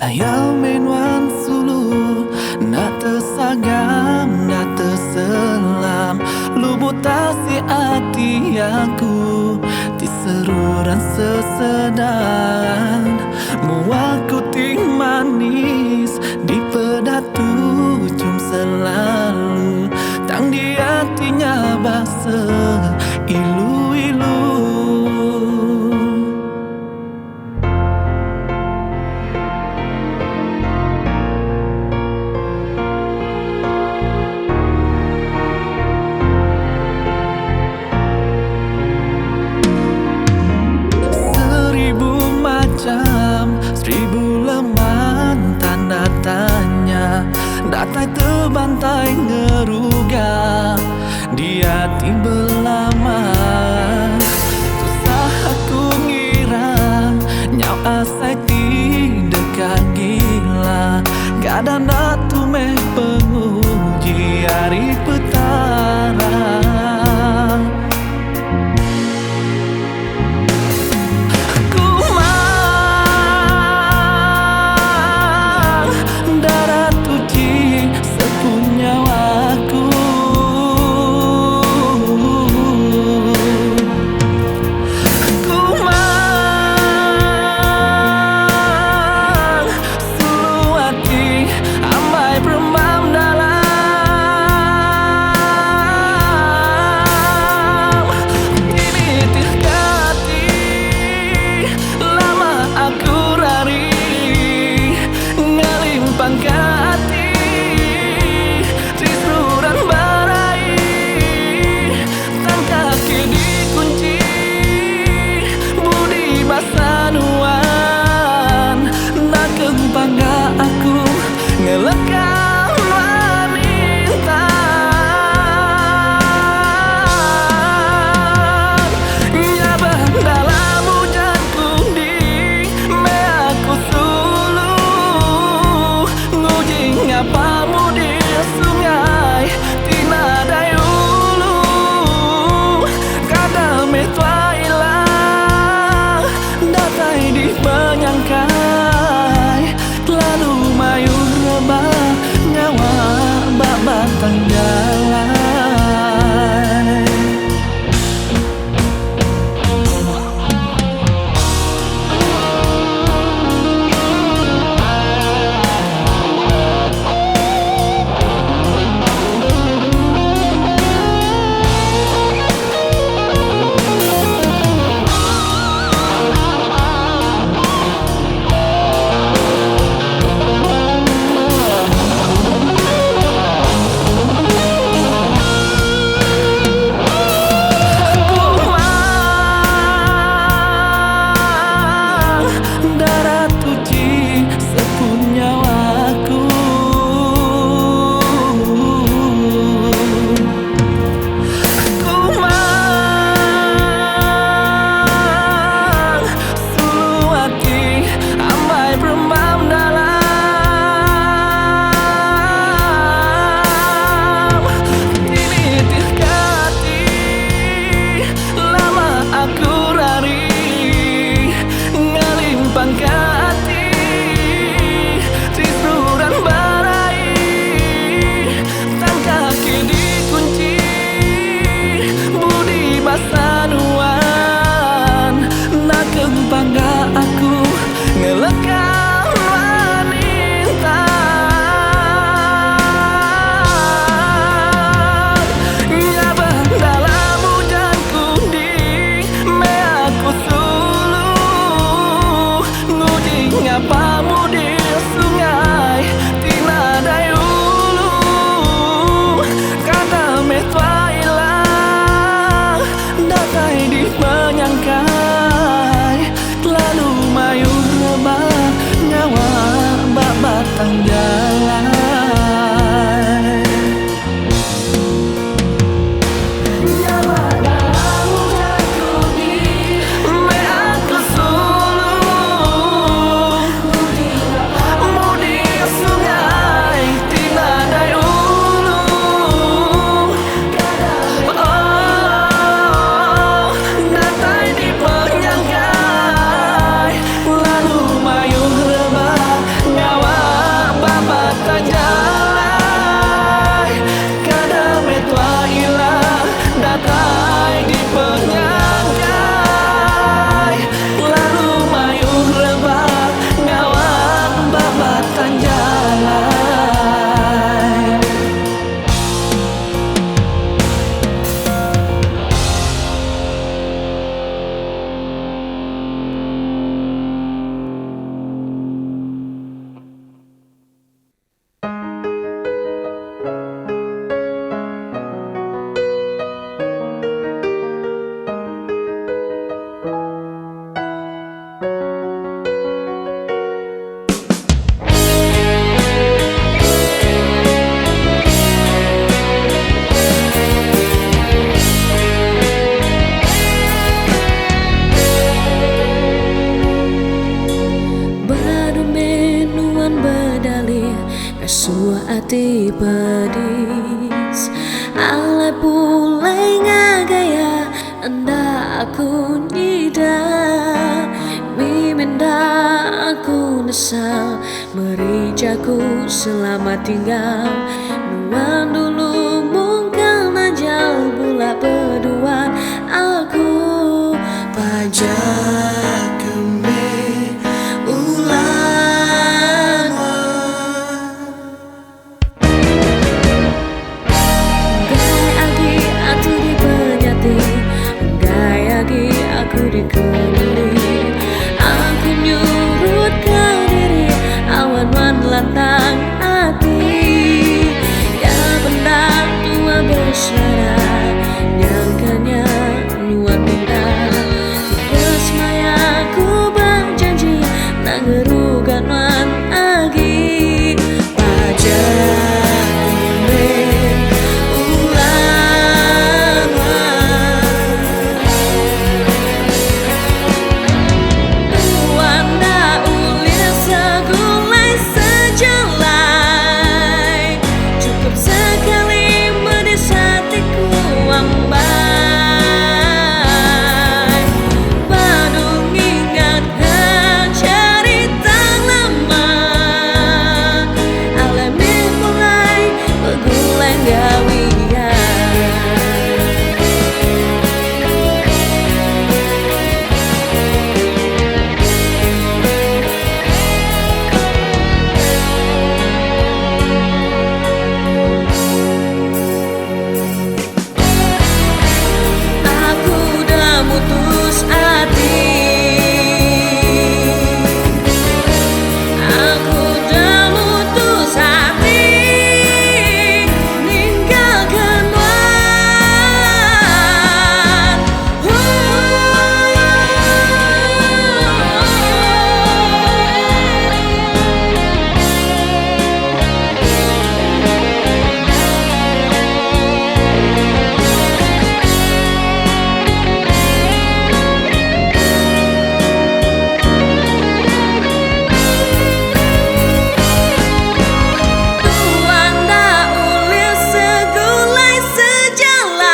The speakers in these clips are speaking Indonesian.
Sayang men wan sulu nak tersagam, nak terselam lubuk tasi hati aku diseruran sesedan muaku ting manis di pedatu cum selalu tang di hatinya basa ilu-ilu. Seribu lemah tanda tanya datai terbantai ngeruga di hati belama. Susah aku ngira nyau asai tidak gila gak ada nak tumeh penguji hari petara. hati pedis alai pulai ngagaya anda aku nida miminda aku nesal merijaku selamat tinggal nuan dulu mungkin najal bula berduaan aku pajak keme ulan gaya agi aku di penyati gaya agi aku dikemeli aku nyurut ke diri awan wan lantang hati ya benar tua bersuara nyangkanya nyuan bintang terus maya ku berjanji nangerugan wan agi pajak keme ulang wanda ulir segulai sejelai cukup sekali medis hatiku ambai badung ingat cerita lama alami mulai begulai gawian aku udah mutus hati aku udah mutus hati ninggalkan wan wanda ulir segulai sejalai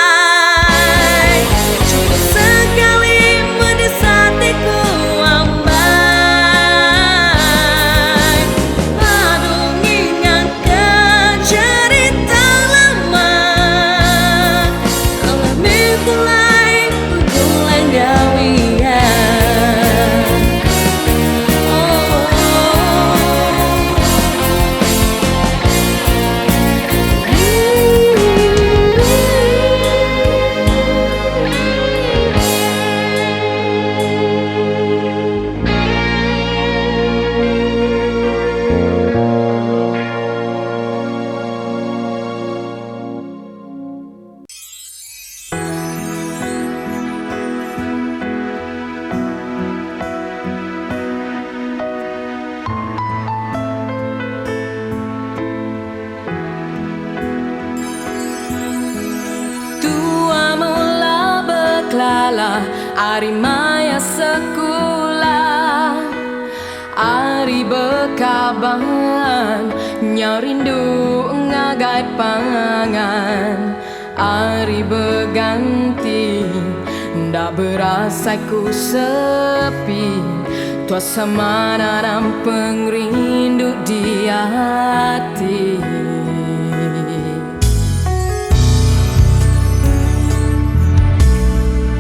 cukup sekali medis hatiku ambai badung ingat cerita lama alami mulai begulai gawian tua mula beklala ari maya sekolah ari bekaban nyarindu ngagai pangan ari beganti ndak berasa ku sepi tua semana dan pengrindu di hati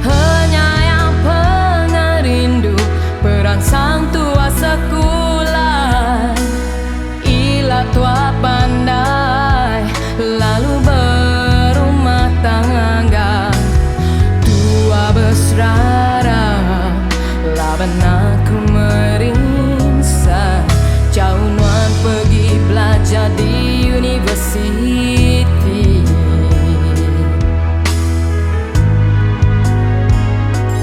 hanya yang pengerindu peran sang tua sekolah ila tua pandai lalu berumah tangga tua besrara laban aku merinsa jauh nuan pergi belajar di universiti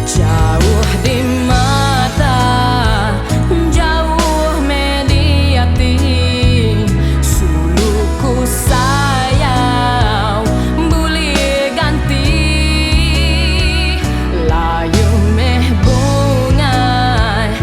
jauh di mata jauh mediati suluku sayang boleh ganti layu meh bungai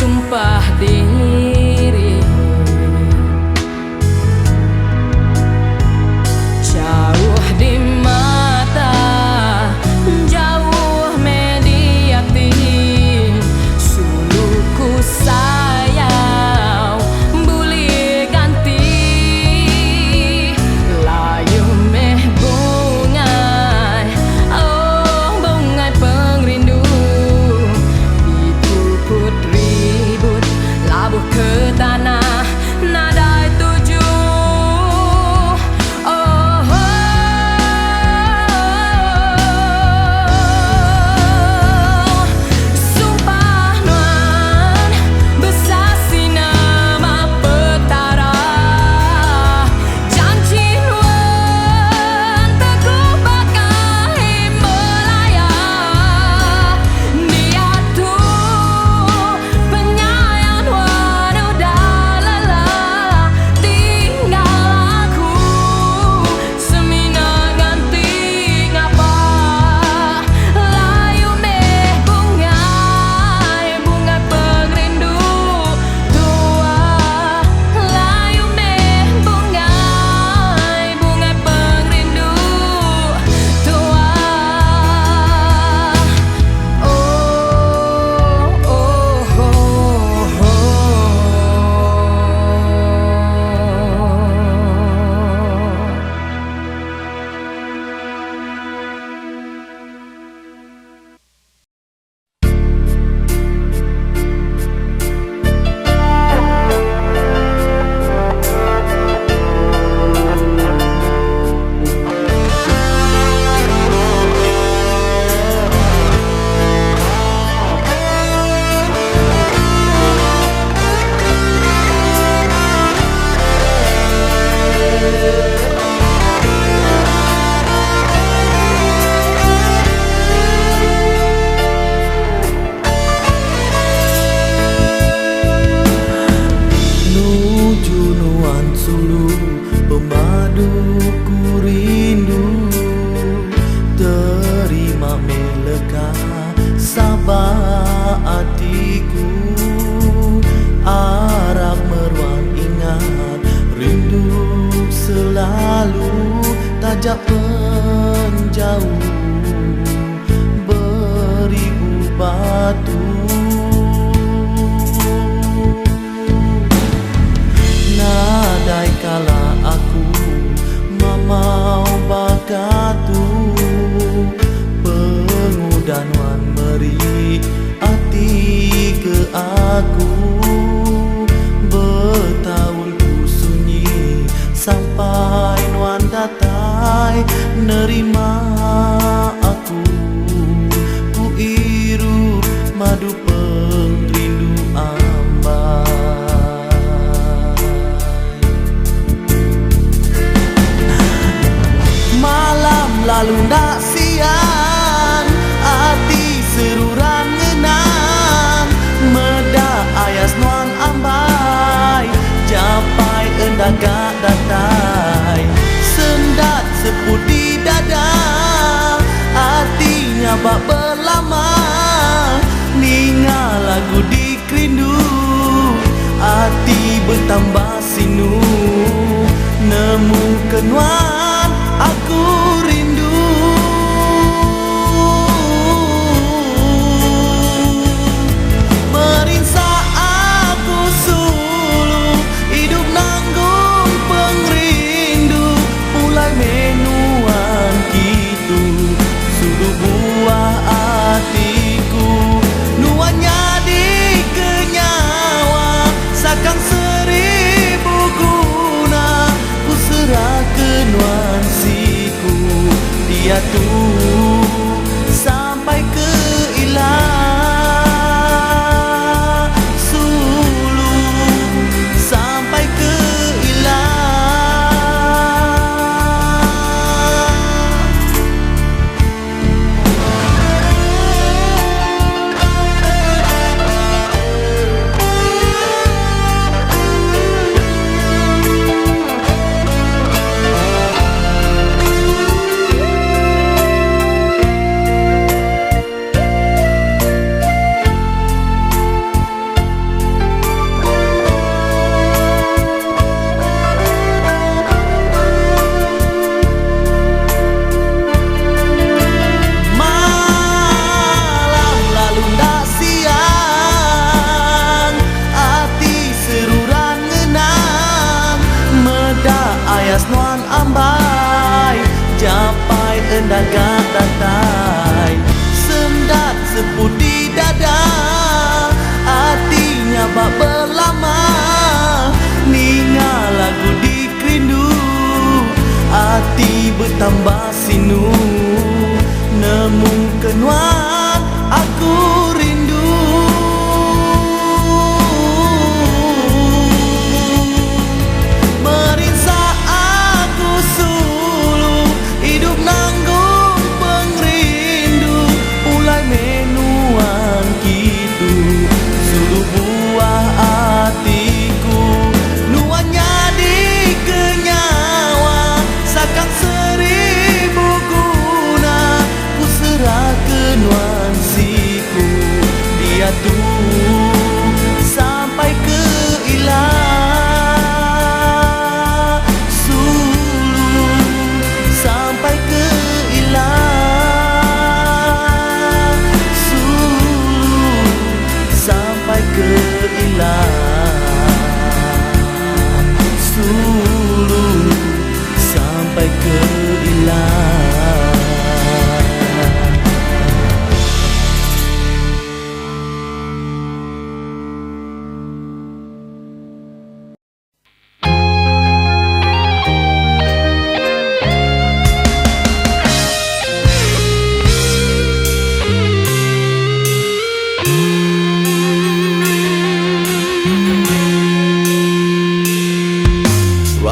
sumpah diri. Jauh di mata, jauh mediati, suluku sayang boleh ganti. Layu meh bungai, oh bungai pengrindu, dipuput ribut, labuh ke tanah nadai tuju. Tajak penjauh beribu batu, nadai kala aku mamau bakatu, pengudanuan meri hati ke aku, bertahun ku sunyi sampai nuan datai nerima aku, ku irup madu pengrindu ambai. Malam lalu ndak siang, hati seruran ngenang, meda ayas nuan ambai, japai endak gak datai, sendat seput di dada, hatinya bak berlama, ningal lagu di kerindu, hati bertambah sinu, nemu kenuan aku rindu. Merinsa aku sulu, hidup nanggung pengrindu, mulai menuan kitu, suruh buah hatiku, nuannya di kenyawa, sakang seribu guna, ku serah kenuan bertambah sinu, nemu kenuan aku rindu. Merinsa aku sulu, hidup nanggung pengrindu, ulai menuan kitu, sulu buah hatiku, nuannya di kenyawa, sakang seribu guna, ku serah kenuan siku, dia tuh sampai ke ilah, sulu sampai ke ilah, sulu sampai ke ilah, sulu sampai ke ilah.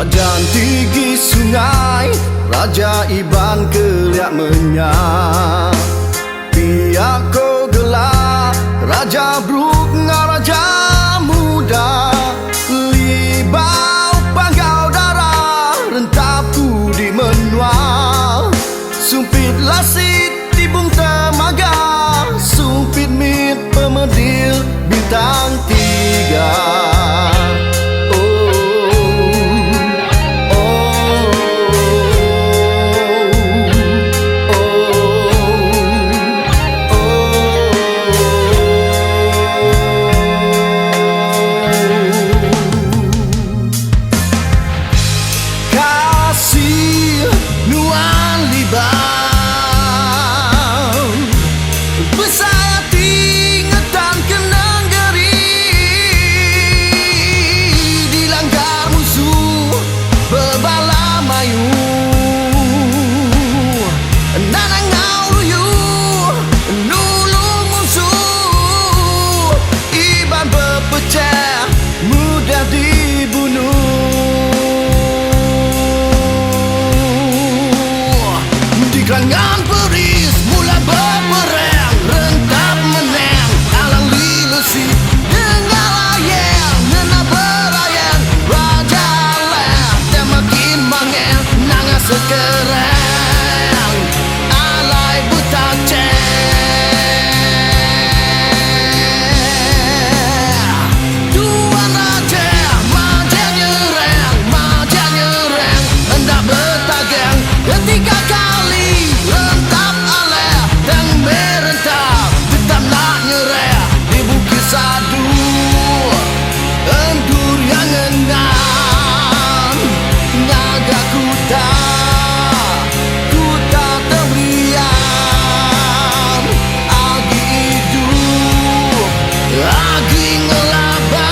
Raja tinggi sungai, Raja Iban keliak menyak, pihak ko gelap, Raja Bruk Raja muda, libau panggau darah, rentapku di menua, sumpit lasit tibung temaga, sumpit mit pemedil bintang 3. Kerangan peris mula berperang, rentap menang alang lilesi, dengar ayam nena berayan, raja leh dan makin mangen nanga sekerang, alai buta Tuan raja majang nyerang, hendak bertagang ketika kali rentap aleh dan merentap, tetap nak nyerah di bukit sadu, endur yang enam, naga kuta terberian, agi hidup, agi ngelabang.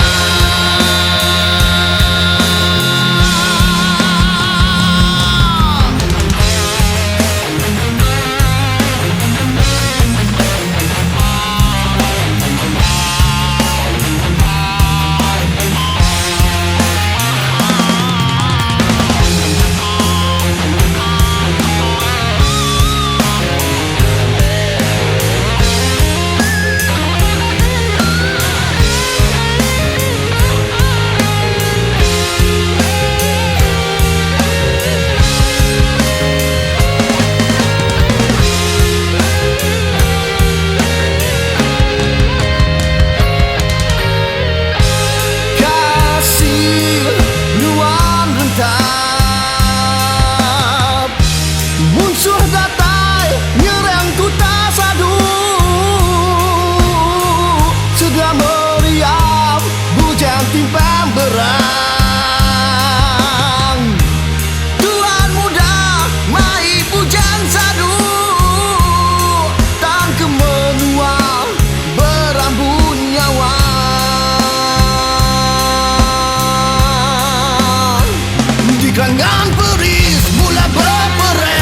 Kerangan peris mula berperang,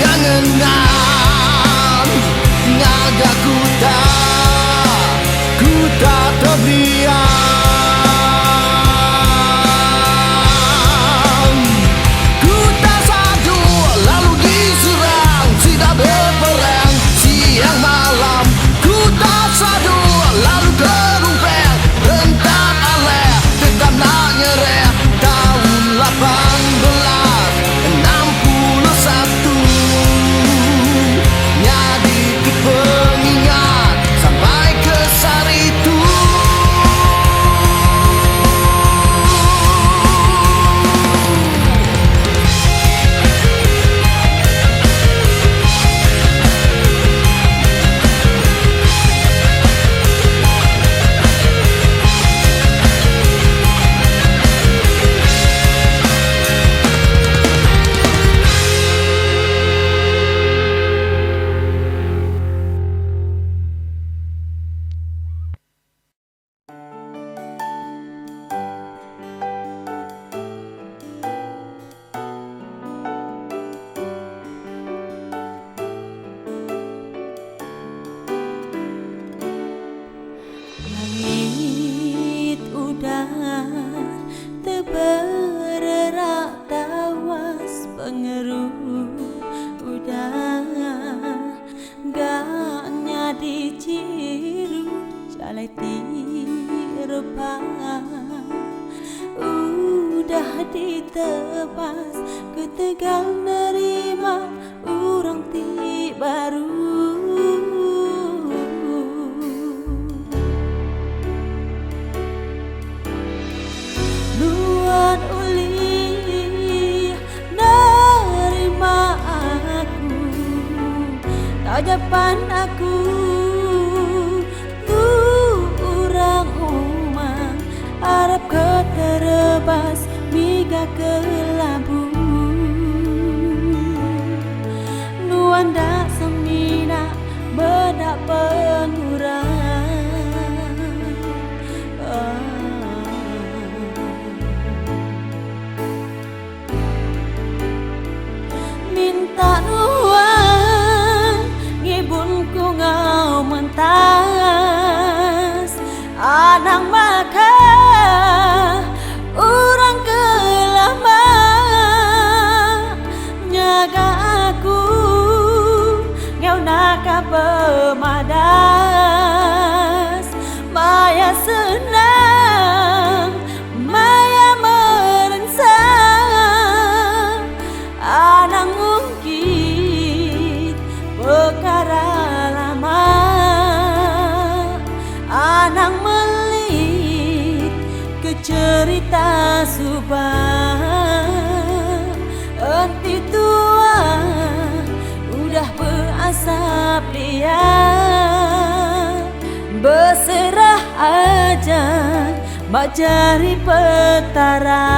Jangan ngagak ku tak terdiam. Ku tak sadu lalu diserang, tidak berperang siang malam. Ku tak sadu lalu kerumpeng, rentak aleh tetap nak nyereh. Tahun 1861 nyadi ke pengingat sampai ke Saritu. Langit udar terberak tawas pengeruh udara, gaknya diciru jalai tirepah. Udah ditebas ketegal nerima urang ti baru. Luan uli nerima aku, tajapan aku tu urang umang harap keterebas miga ke labu. Luan dak semina bedak pengurang. Minta nuan ngibun ku ngau mentas anang maka urang kelama nyaga aku ngau naka pemadas maya senang maya merensang anang ungkit perkara lama, anang melit ke cerita subah. Enti tua udah berasap dia, berserah aja mak jari petara.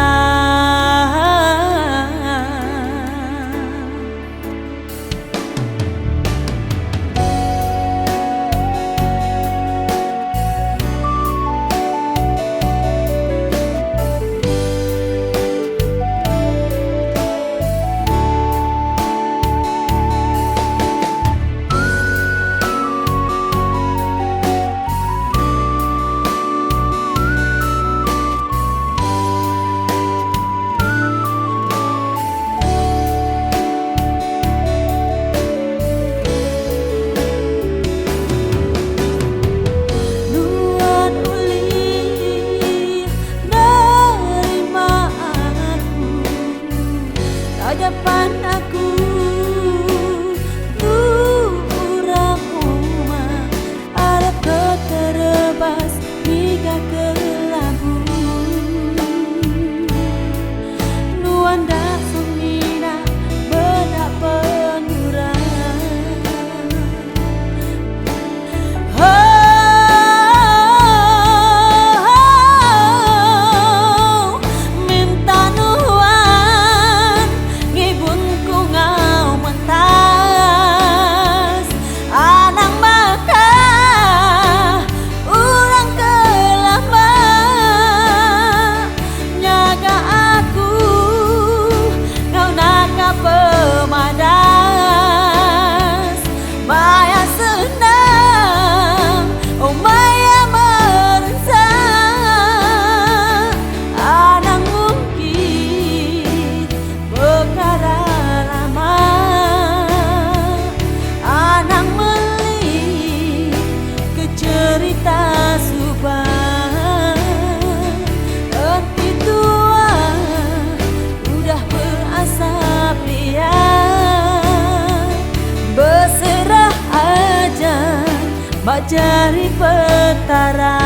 mak jari petara.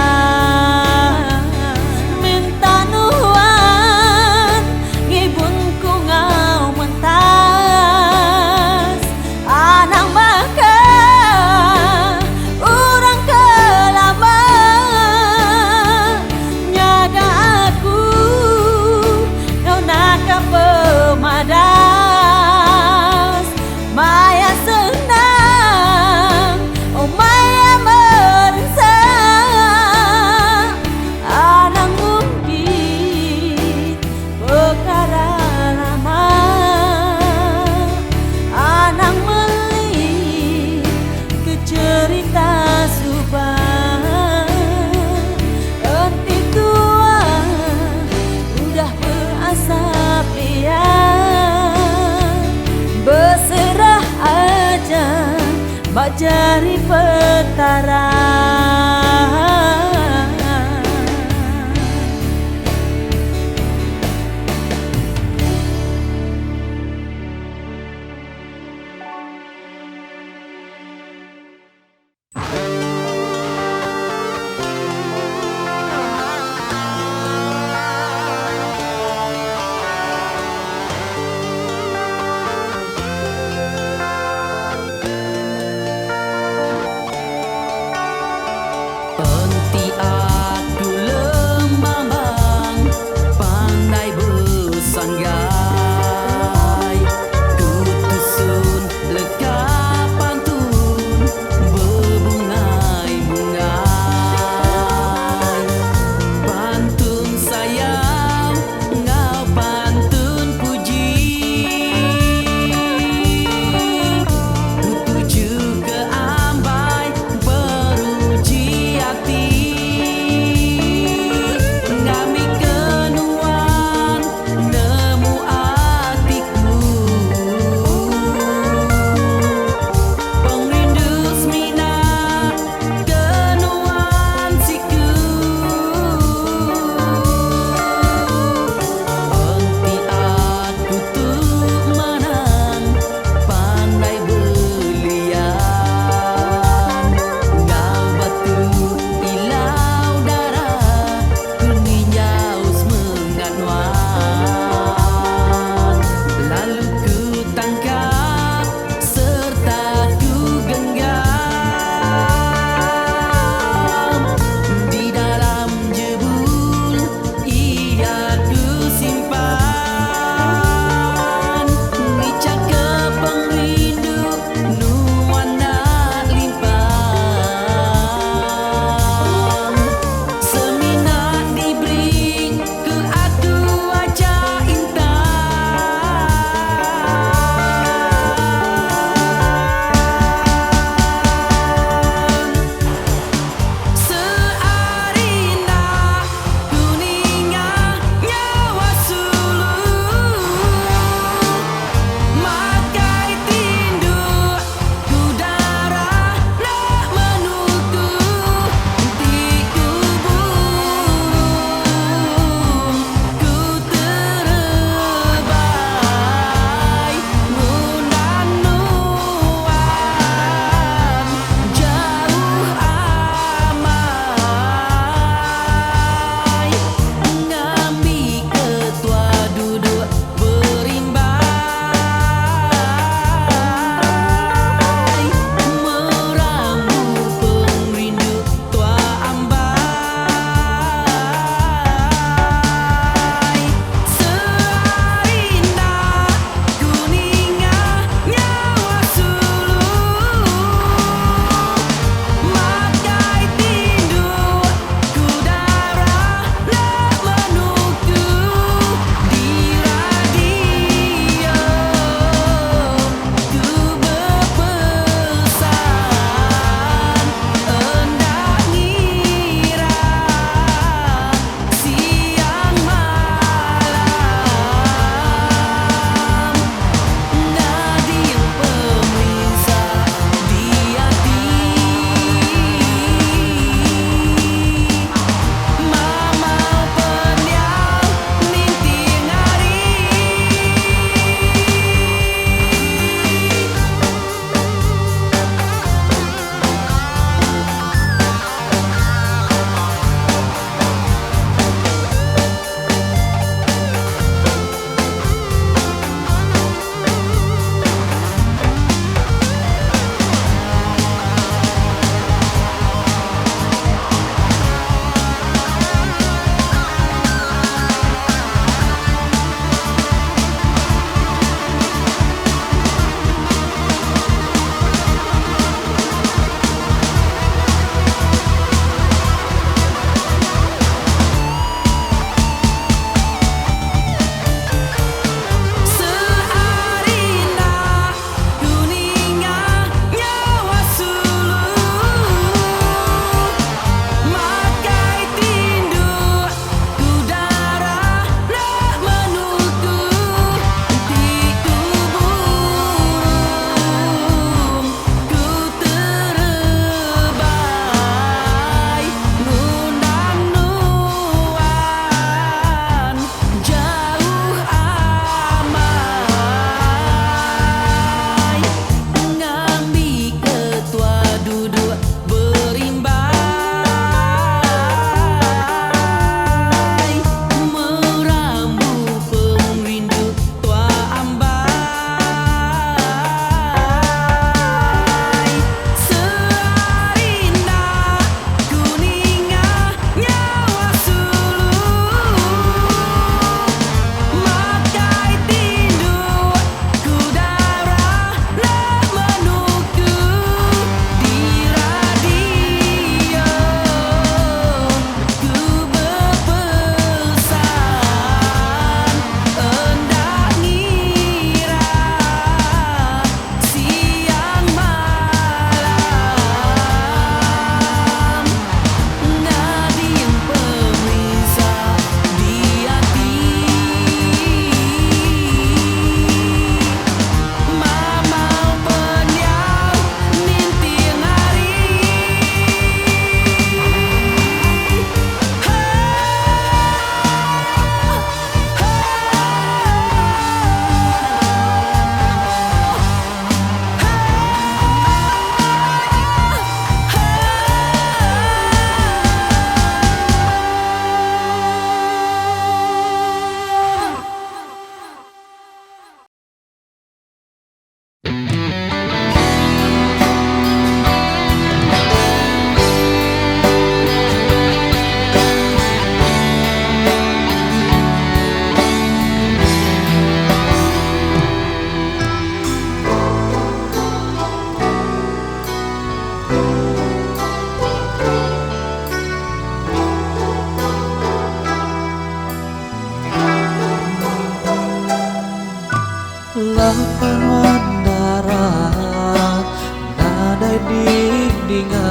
Minta nuan ngibun ku ngau mentas anang maka urang kelama nyaga aku kau naka pemadas maya senang oh maya merasa anang mungkin perkara lama anang meli ke cerita subah enti tua udah berasap ia berserah aja mak jari petara.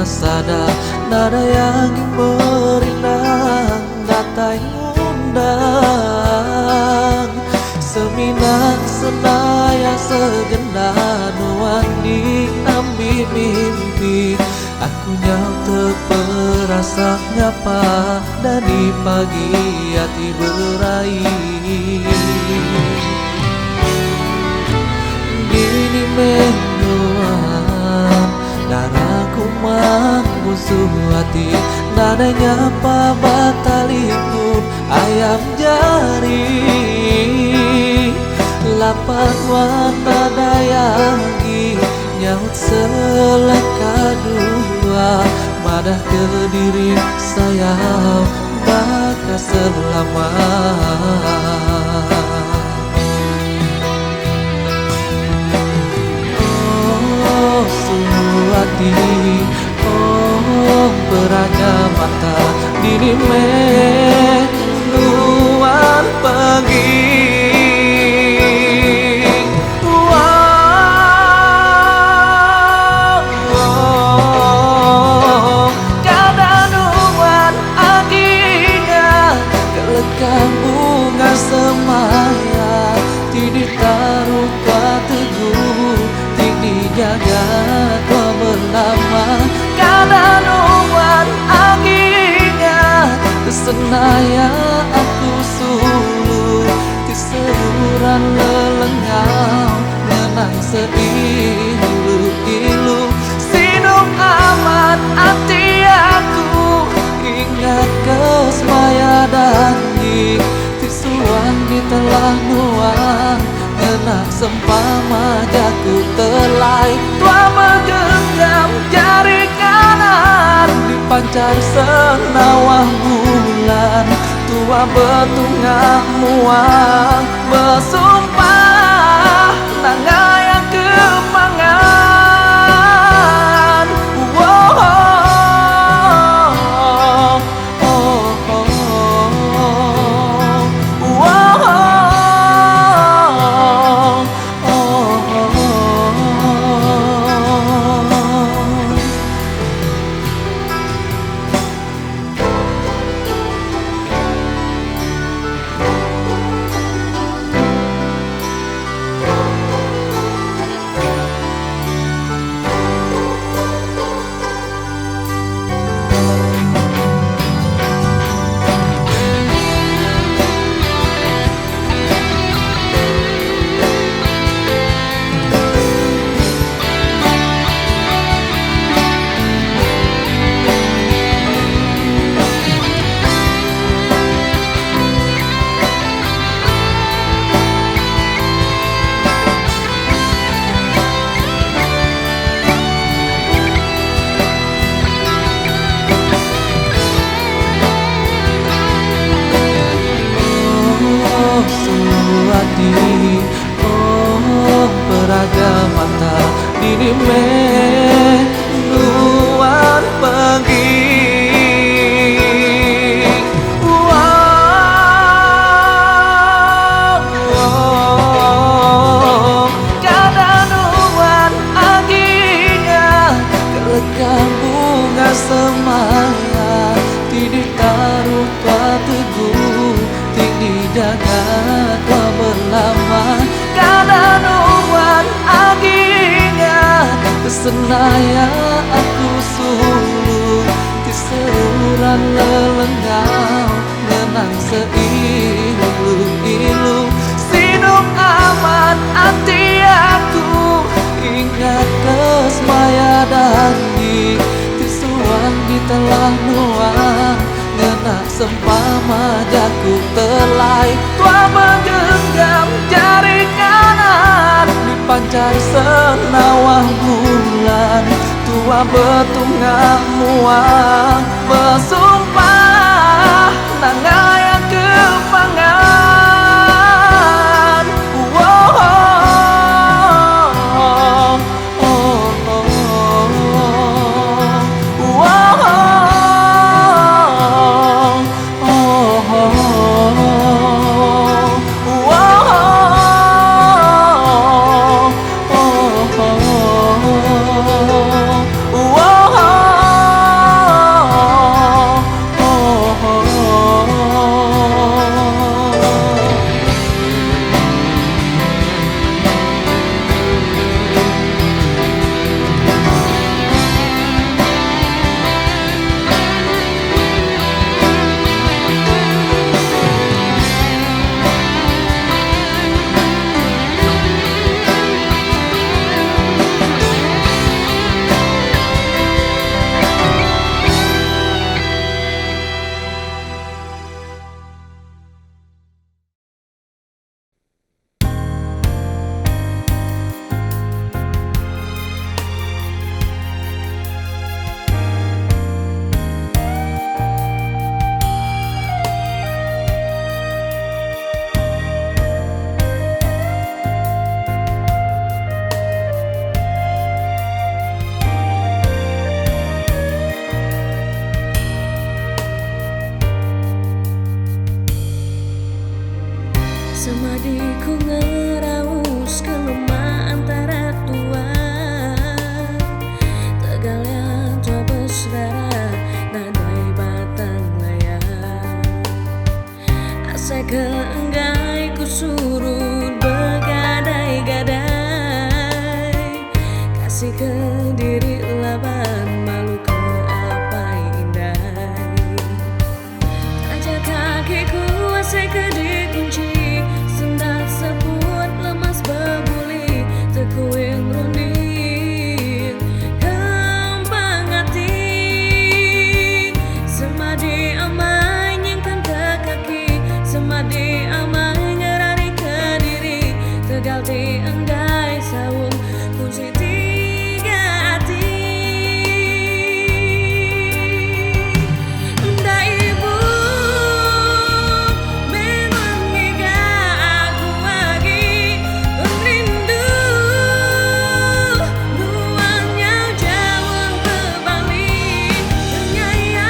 sada nada yang berinang datai undang seminang senaya segendah nuan diambil mimpi aku nyau terperasa nyapa dan di pagi hati beraih dini menuan darahku mengbusuh hati nadanya apa bataliku ayam jari lapan warna dayangi nyaut selaka dua madah ke diri saya maka selama suati beraja mata dini luar pergi kadanuan aginya kelekang bunga semaya tini taruh teguh jaga kau berlama kadanuan anginnya kesenaya aku suluh di seluran lelengau menang seilu-ilu sinung amat hati aku ingat kesemaya dan di tisuan di telah nuang enak sempama jaku terlai tua menggenggam jari kanan dipancar senawah bulan tua betungah muang bersumpah nangayang kemangan beraja mata dini luar pergi kadanuan anginnya kelekang bunga semaya tidak taruh teguh tinggi jaga kau berlama kadanuan anginnya kesenaya aku suluh di seluran lelengau menang seilu-ilu sinung aman hati aku ingat kesemaya dan di tisuan di telah nuang ngenak sempama jaku terlai tua menggenggam jari kanan dipancar senawah bulan tua betungah muang bersumpah nangayang kemangan oh, oh, oh, oh. kasih ke diri laban malu ke apa indah. Ajak kakiku asai ke dikunci, sendat seput lemas berbuli, tekuing runding kembang hati. Semadi amai nyingkan ke kaki, semadi amai ngerari ke diri, tegal di enggai sawung kunci tiga hati. Nda ibu memang hingga aku lagi rindu, nuannya jauh berbalik menyayang,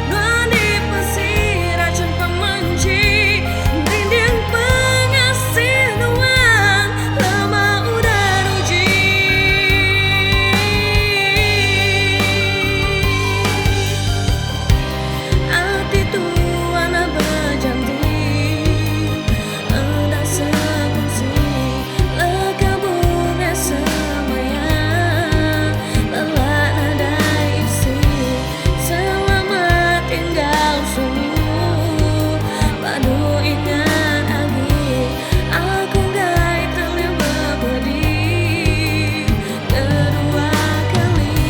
nuan di pesir racun pemenci, rinding pengasih nuang lama udah ruji. Hati tuan berjanji, hendak sekursi leka bunga semayang, lelah nada isi selamat tinggal sungguh. Padu ingat lagi aku gak terlibat pedih kedua kali.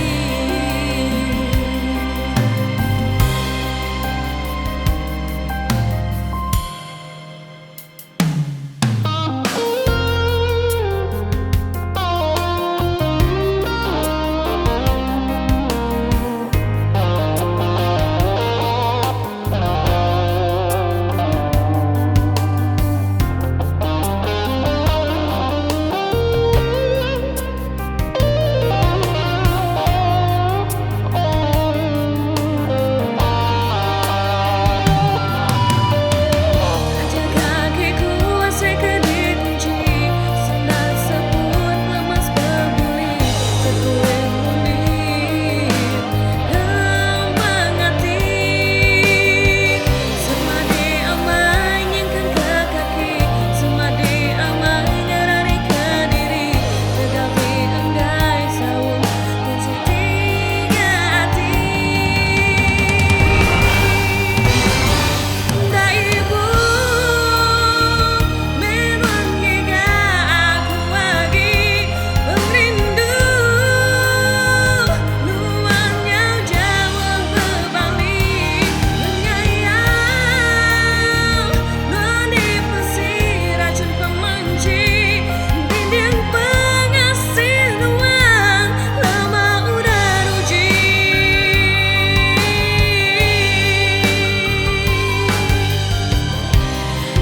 Ajak kakiku asai ke dikunci, sendat seput lemas berbuli, tekuing runding kembang hati. Semadi amai nyingkan ke kaki, semadi amai ngerari ke diri, tegal di enggai sawung kunci tiga hati. Nda ibu memang hingga aku lagi rindu, nuannya jauh berbalik menyayang, nuan di pesir racun pemenci, rinding pengasih nuang lama udah ruji.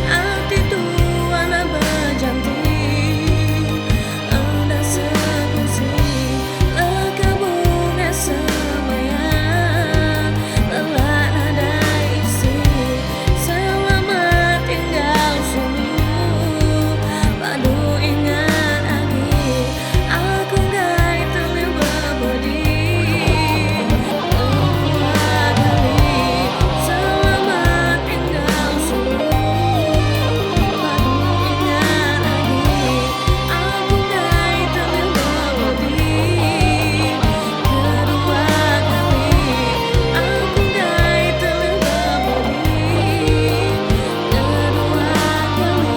Hati tuan berjanji, hendak sekursi leka bunga semayang, lelah nada isi selamat tinggal sungguh. Padu ingat lagi aku gak terlibat pedih kedua kali, selamat tinggal sungguh. Padu ingat lagi aku gak terlibat pedih kedua kali, aku gak terlibat pedih kedua kali.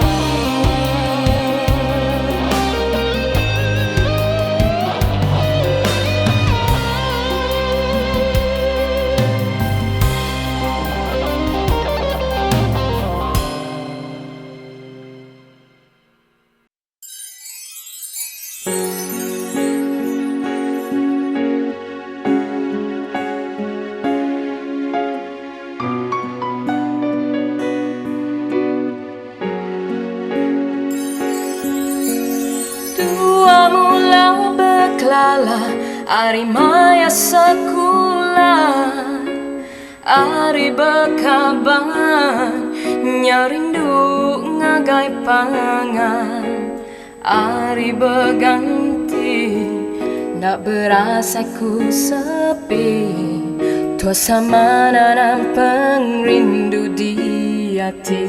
Tua mula berkelala, ari maya sekolah, ari bekaban, nyarindu ngagai pangan, ari berganti, ndak berasa ku sepi, tua sama nanam pengrindu di hati.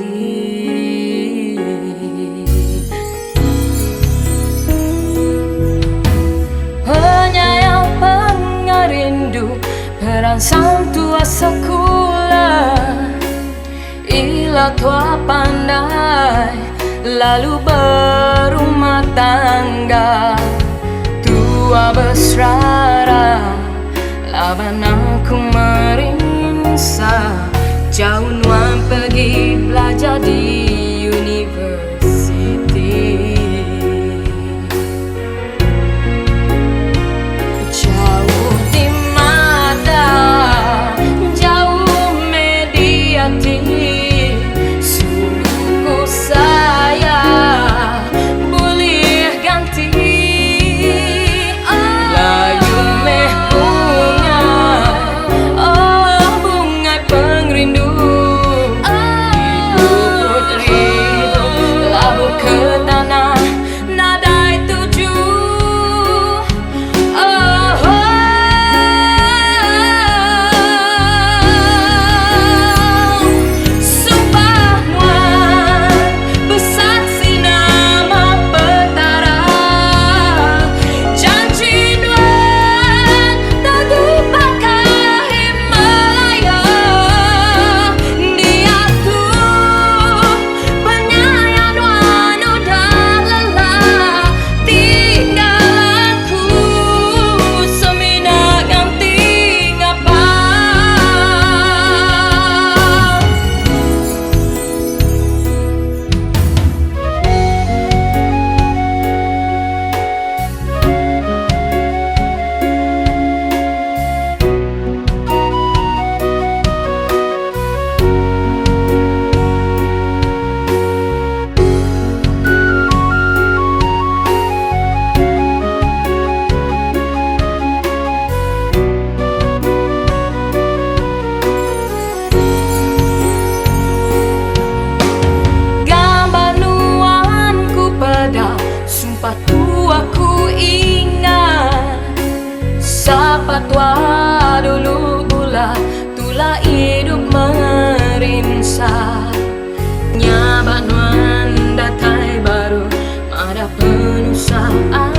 dan sang tua sekolah. Ila tua pandai lalu berumah tangga, tua berserara laban aku merinsa. Jauh nuan pergi belajar di university. Jauh di mata, jauh mediatik. Suku saya boleh ganti. Layu meh bunga, oh bunga pengrindu. Ibu putri labur ke tanah nadai tuju. Sumpah nuan bersaksi nama petara, janji nuan teguh pakai Himalaya. Dia tu penyayang nuan udah lelah, tinggal aku semina ganti ngapa. Gambar nuanku pada sumpah tuaku ingat. Sapa tua dulu gula tula hidup merinsa. Nyabat nuan datai baru ada penuh saat.